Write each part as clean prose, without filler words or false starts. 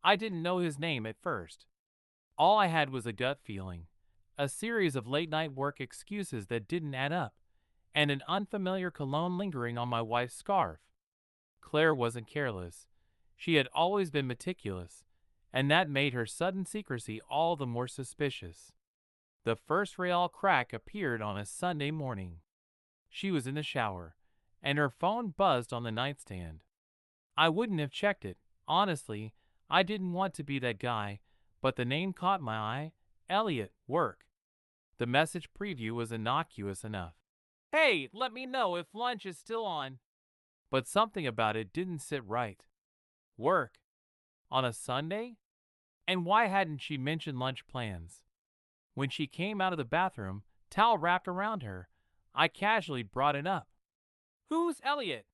I didn't know his name at first. All I had was a gut feeling, a series of late-night work excuses that didn't add up, and an unfamiliar cologne lingering on my wife's scarf. Claire wasn't careless. She had always been meticulous, and that made her sudden secrecy all the more suspicious. The first real crack appeared on a Sunday morning. She was in the shower, and her phone buzzed on the nightstand. I wouldn't have checked it. Honestly, I didn't want to be that guy, but the name caught my eye. Elliot, work. The message preview was innocuous enough. Hey, let me know if lunch is still on. But something about it didn't sit right. Work. On a Sunday? And why hadn't she mentioned lunch plans? When she came out of the bathroom, towel wrapped around her, I casually brought it up. Who's Elliot?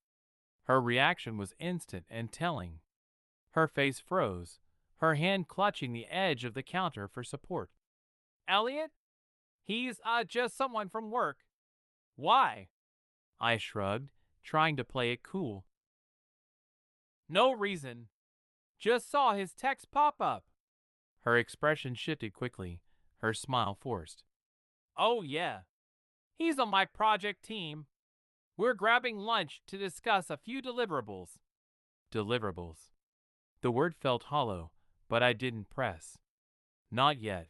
Her reaction was instant and telling. Her face froze, her hand clutching the edge of the counter for support. Elliot? He's, just someone from work. Why? I shrugged, trying to play it cool. No reason. Just saw his text pop up. Her expression shifted quickly, her smile forced. Oh yeah. He's on my project team. We're grabbing lunch to discuss a few deliverables. Deliverables. The word felt hollow, but I didn't press. Not yet.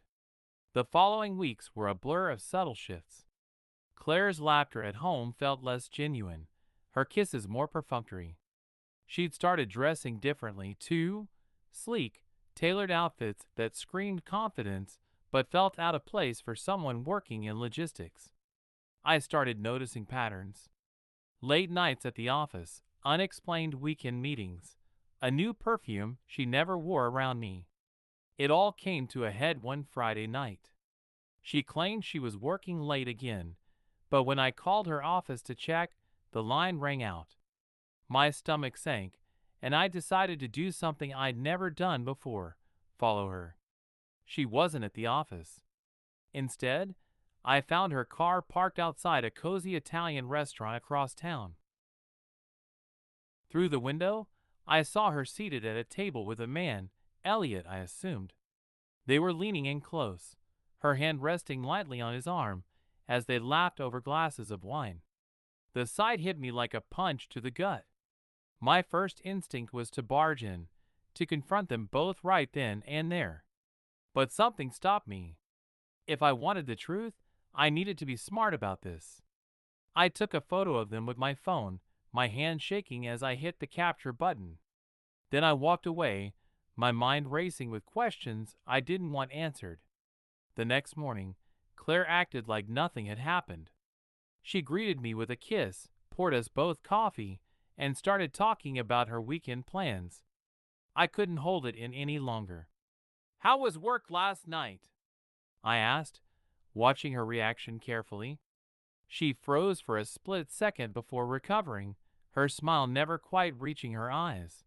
The following weeks were a blur of subtle shifts. Claire's laughter at home felt less genuine, her kisses more perfunctory. She'd started dressing differently, too. Sleek, tailored outfits that screamed confidence but felt out of place for someone working in logistics. I started noticing patterns. Late nights at the office, unexplained weekend meetings, a new perfume she never wore around me. It all came to a head one Friday night. She claimed she was working late again, but when I called her office to check, the line rang out. My stomach sank, and I decided to do something I'd never done before: follow her. She wasn't at the office. Instead, I found her car parked outside a cozy Italian restaurant across town. Through the window, I saw her seated at a table with a man, Elliot, I assumed. They were leaning in close, her hand resting lightly on his arm as they lapped over glasses of wine. The sight hit me like a punch to the gut. My first instinct was to barge in, to confront them both right then and there. But something stopped me. If I wanted the truth, I needed to be smart about this. I took a photo of them with my phone, my hand shaking as I hit the capture button. Then I walked away, my mind racing with questions I didn't want answered. The next morning, Claire acted like nothing had happened. She greeted me with a kiss, poured us both coffee, and started talking about her weekend plans. I couldn't hold it in any longer. How was work last night? I asked, watching her reaction carefully. She froze for a split second before recovering, her smile never quite reaching her eyes.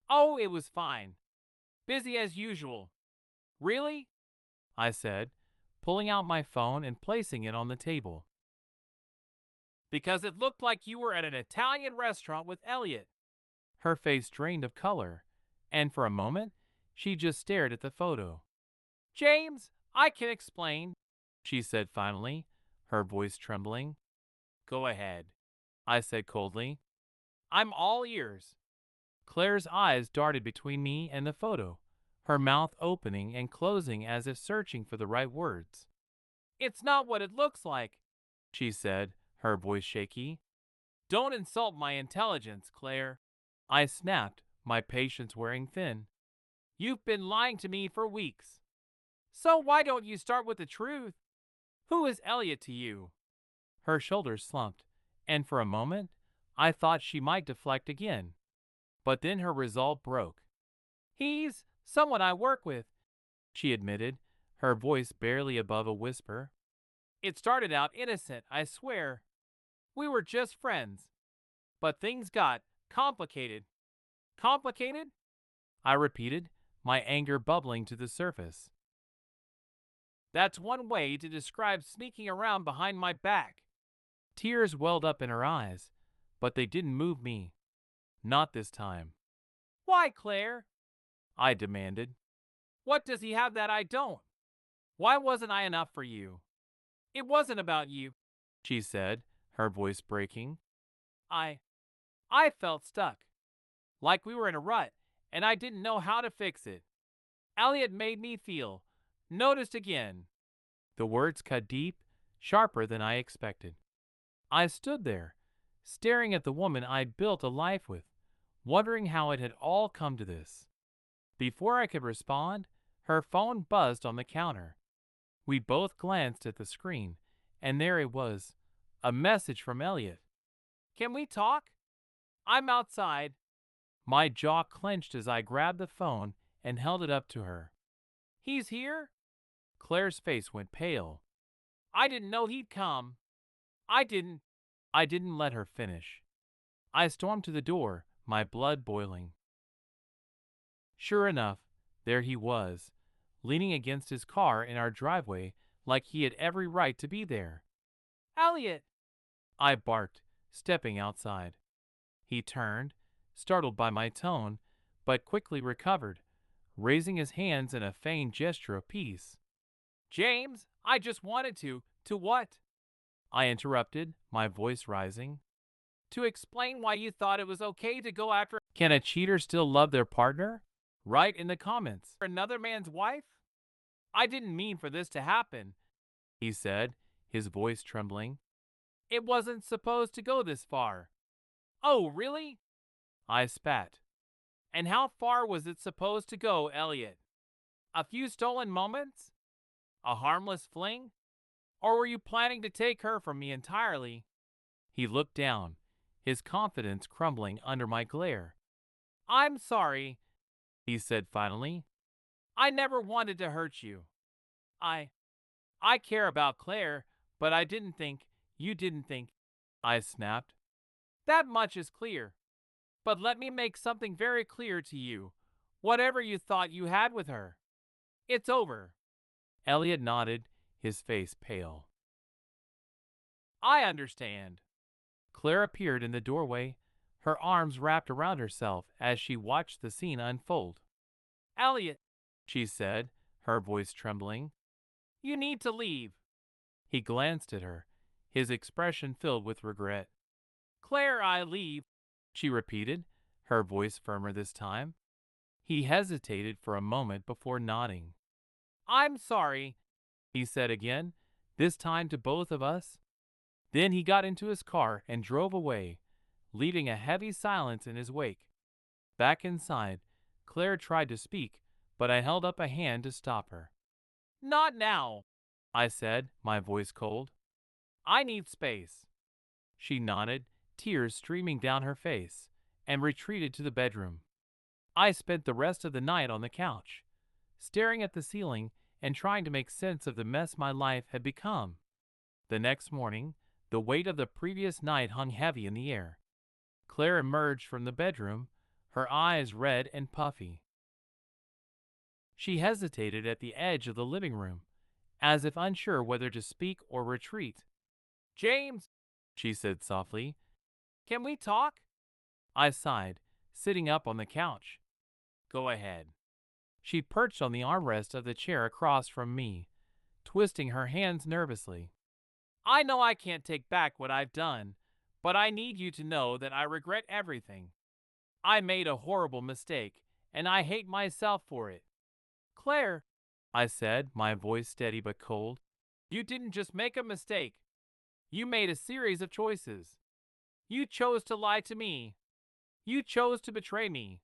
Oh, it was fine. Busy as usual. Really? I said, pulling out my phone and placing it on the table. Because it looked like you were at an Italian restaurant with Elliot. Her face drained of color, and for a moment, she just stared at the photo. James, I can explain, she said finally, her voice trembling. Go ahead, I said coldly. I'm all ears. Claire's eyes darted between me and the photo, her mouth opening and closing as if searching for the right words. It's not what it looks like, she said, her voice shaky. Don't insult my intelligence, Claire. I snapped, my patience wearing thin. You've been lying to me for weeks. So why don't you start with the truth? Who is Elliot to you? Her shoulders slumped, and for a moment, I thought she might deflect again. But then her resolve broke. He's someone I work with, she admitted, her voice barely above a whisper. It started out innocent, I swear. We were just friends. But things got complicated. Complicated? I repeated, my anger bubbling to the surface. That's one way to describe sneaking around behind my back. Tears welled up in her eyes, but they didn't move me. Not this time. Why, Claire? I demanded. What does he have that I don't? Why wasn't I enough for you? It wasn't about you, she said, her voice breaking. I I felt stuck, like we were in a rut, and I didn't know how to fix it. Elliot made me feel noticed again. The words cut deep, sharper than I expected. I stood there, staring at the woman I'd built a life with, wondering how it had all come to this. Before I could respond, her phone buzzed on the counter. We both glanced at the screen, and there it was, a message from Elliot. Can we talk? I'm outside. My jaw clenched as I grabbed the phone and held it up to her. He's here? Claire's face went pale. I didn't know he'd come. I didn't. I didn't let her finish. I stormed to the door, my blood boiling. Sure enough, there he was, leaning against his car in our driveway like he had every right to be there. Elliot! I barked, stepping outside. He turned, startled by my tone, but quickly recovered, raising his hands in a feigned gesture of peace. James, I just wanted to. To what? I interrupted, my voice rising. To explain why you thought it was okay to go after. Can a cheater still love their partner? Write in the comments. Another man's wife? I didn't mean for this to happen, he said, his voice trembling. It wasn't supposed to go this far. Oh, really? I spat. And how far was it supposed to go, Elliot? A few stolen moments? A harmless fling? Or were you planning to take her from me entirely? He looked down, his confidence crumbling under my glare. I'm sorry, he said finally. I never wanted to hurt you. I care about Claire, but I didn't think, you didn't think, I snapped. That much is clear. But let me make something very clear to you. Whatever you thought you had with her, it's over. Elliot nodded, his face pale. I understand. Claire appeared in the doorway, her arms wrapped around herself as she watched the scene unfold. Elliot, she said, her voice trembling, you need to leave. He glanced at her, his expression filled with regret. Claire, I leave, she repeated, her voice firmer this time. He hesitated for a moment before nodding. I'm sorry, he said again, this time to both of us. Then he got into his car and drove away, leaving a heavy silence in his wake. Back inside, Claire tried to speak, but I held up a hand to stop her. Not now, I said, my voice cold. I need space. She nodded, tears streaming down her face, and retreated to the bedroom. I spent the rest of the night on the couch, staring at the ceiling and trying to make sense of the mess my life had become. The next morning, the weight of the previous night hung heavy in the air. Claire emerged from the bedroom, her eyes red and puffy. She hesitated at the edge of the living room, as if unsure whether to speak or retreat. James, she said softly, can we talk? I sighed, sitting up on the couch. Go ahead. She perched on the armrest of the chair across from me, twisting her hands nervously. I know I can't take back what I've done, but I need you to know that I regret everything. I made a horrible mistake, and I hate myself for it. Claire, I said, my voice steady but cold, you didn't just make a mistake. You made a series of choices. You chose to lie to me. You chose to betray me.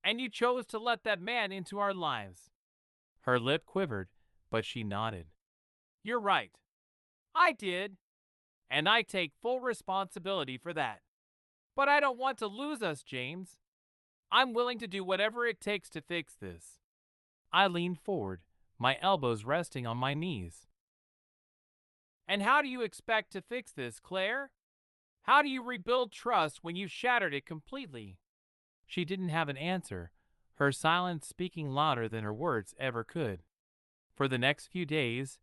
And you chose to let that man into our lives. Her lip quivered, but she nodded. You're right. I did. And I take full responsibility for that. But I don't want to lose us, James. I'm willing to do whatever it takes to fix this. I leaned forward, my elbows resting on my knees. And how do you expect to fix this, Claire? How do you rebuild trust when you've shattered it completely? She didn't have an answer, her silence speaking louder than her words ever could. For the next few days,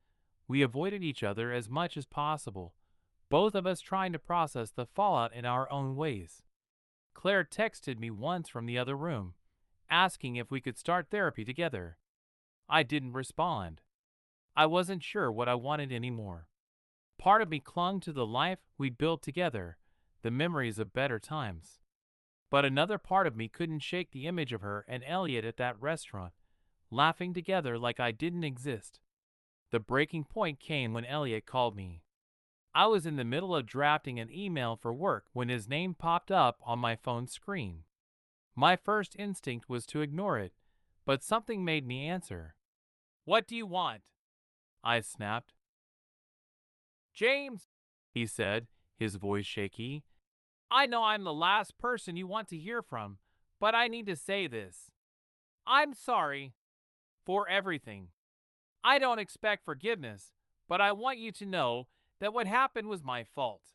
we avoided each other as much as possible, both of us trying to process the fallout in our own ways. Claire texted me once from the other room, asking if we could start therapy together. I didn't respond. I wasn't sure what I wanted anymore. Part of me clung to the life we'd built together, the memories of better times. But another part of me couldn't shake the image of her and Elliot at that restaurant, laughing together like I didn't exist. The breaking point came when Elliot called me. I was in the middle of drafting an email for work when his name popped up on my phone screen. My first instinct was to ignore it, but something made me answer. "What do you want?" I snapped. "James," he said, his voice shaky, "I know I'm the last person you want to hear from, but I need to say this. I'm sorry for everything. I don't expect forgiveness, but I want you to know that what happened was my fault."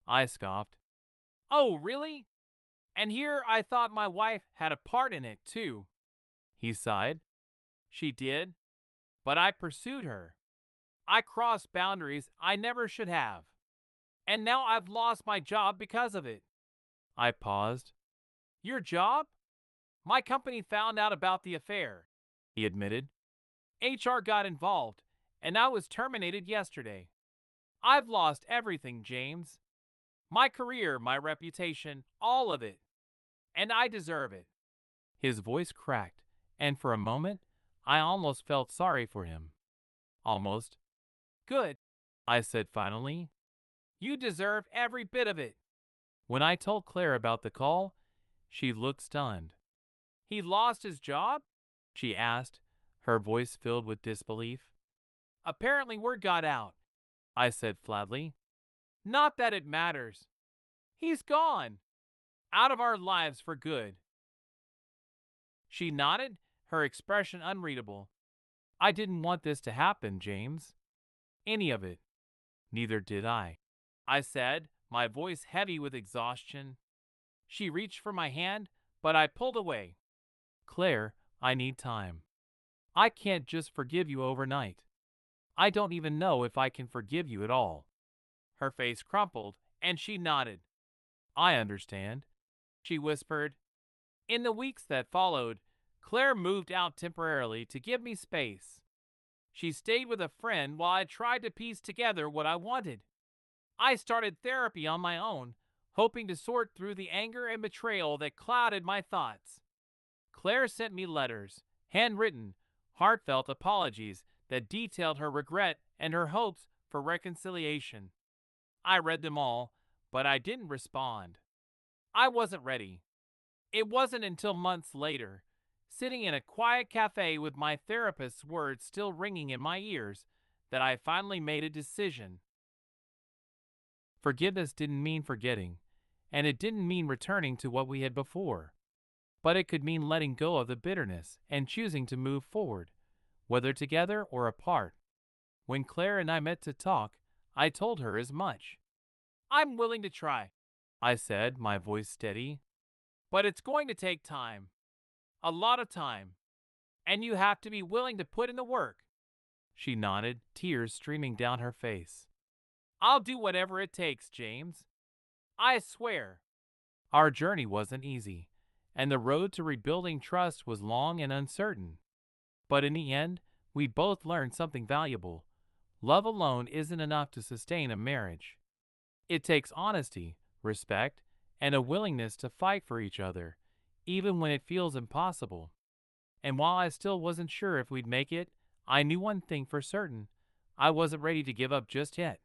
I scoffed. "Oh, really? And here I thought my wife had a part in it, too." He sighed. "She did, but I pursued her. I crossed boundaries I never should have. And now I've lost my job because of it." I paused. "Your job?" "My company found out about the affair," he admitted. "HR got involved, and I was terminated yesterday. I've lost everything, James. My career, my reputation, all of it. And I deserve it." His voice cracked, and for a moment, I almost felt sorry for him. Almost. "Good," I said finally. "You deserve every bit of it." When I told Claire about the call, she looked stunned. "He lost his job?" she asked, her voice filled with disbelief. "Apparently word got out," I said flatly. "Not that it matters. He's gone. Out of our lives for good." She nodded, her expression unreadable. "I didn't want this to happen, James. Any of it." "Neither did I said, my voice heavy with exhaustion. She reached for my hand, but I pulled away. "Claire, I need time. I can't just forgive you overnight. I don't even know if I can forgive you at all." Her face crumpled, and she nodded. "I understand," she whispered. In the weeks that followed, Claire moved out temporarily to give me space. She stayed with a friend while I tried to piece together what I wanted. I started therapy on my own, hoping to sort through the anger and betrayal that clouded my thoughts. Claire sent me letters, handwritten, heartfelt apologies that detailed her regret and her hopes for reconciliation. I read them all, but I didn't respond. I wasn't ready. It wasn't until months later, sitting in a quiet cafe with my therapist's words still ringing in my ears, that I finally made a decision. Forgiveness didn't mean forgetting, and it didn't mean returning to what we had before. But it could mean letting go of the bitterness and choosing to move forward, whether together or apart. When Claire and I met to talk, I told her as much. "I'm willing to try," I said, my voice steady. "But it's going to take time. A lot of time. And you have to be willing to put in the work." She nodded, tears streaming down her face. "I'll do whatever it takes, James. I swear." Our journey wasn't easy, and the road to rebuilding trust was long and uncertain. But in the end, we both learned something valuable. Love alone isn't enough to sustain a marriage. It takes honesty, respect, and a willingness to fight for each other, even when it feels impossible. And while I still wasn't sure if we'd make it, I knew one thing for certain. I wasn't ready to give up just yet.